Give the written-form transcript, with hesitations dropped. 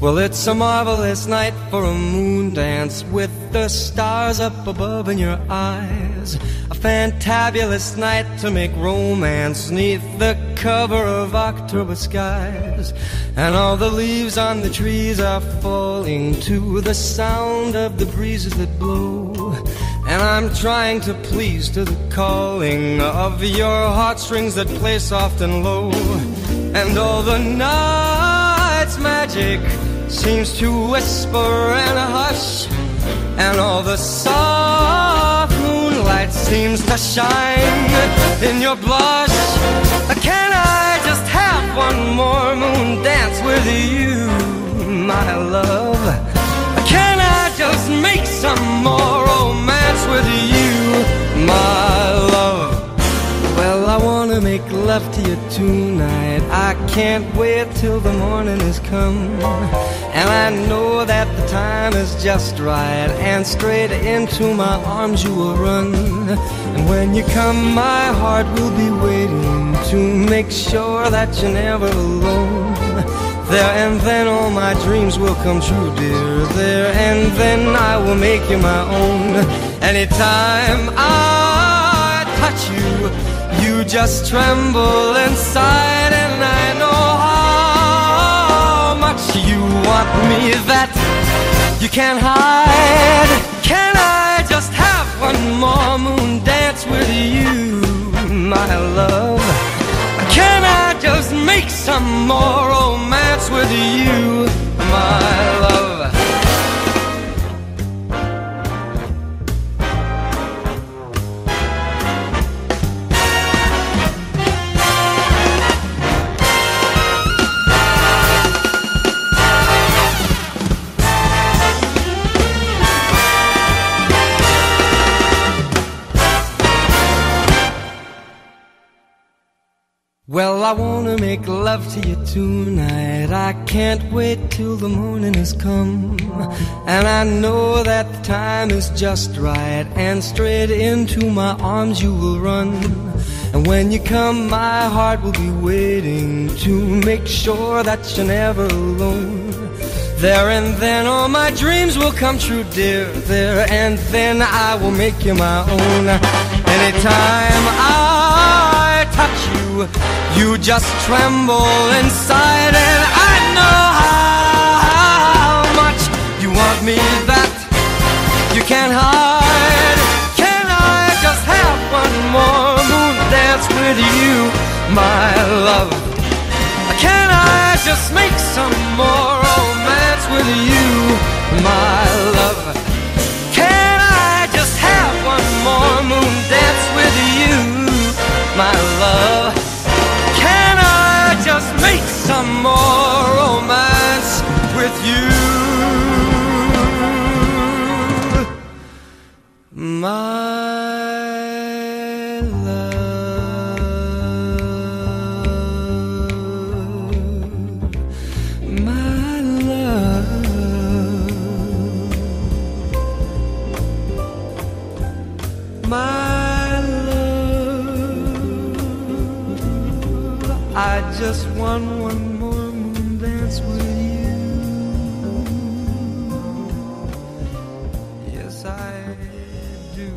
Well, it's a marvelous night for a moon dance with the stars up above in your eyes. A fantabulous night to make romance 'neath the cover of October skies. And all the leaves on the trees are falling to the sound of the breezes that blow. And I'm trying to please to the calling of your heartstrings that play soft and low. And all the night's magic seems to whisper and hush, and all the soft moonlight seems to shine in your blush. Can I just have one more moon dance with you, my love? Can I just make some more romance with you, my love? Well, I wanna make love to you tonight. I can't wait till the morning has come. And I know that the time is just right, and straight into my arms you will run. And when you come, my heart will be waiting to make sure that you're never alone. There and then all my dreams will come true, dear. There and then I will make you my own. Anytime I touch you, you just tremble inside, and I know how much you want me that you can't hide. Can I just have one more moon dance with you, my love? Can I just make some more romance with you, my love? Well, I wanna make love to you tonight. I can't wait till the morning has come. And I know that the time is just right, and straight into my arms you will run. And when you come, my heart will be waiting to make sure that you're never alone. There and then all my dreams will come true, dear. There and then I will make you my own. Anytime I touch you, you just tremble inside, and I know how much you want me that you can't hide. Can I just have one more moon dance with you, my love? Can I just make some more romance with you, my love? Can I just have one more moon dance with you, my love? Can I just make some more romance with you, my love, my love, my love? I just want one more moon dance with you. Yes, I do.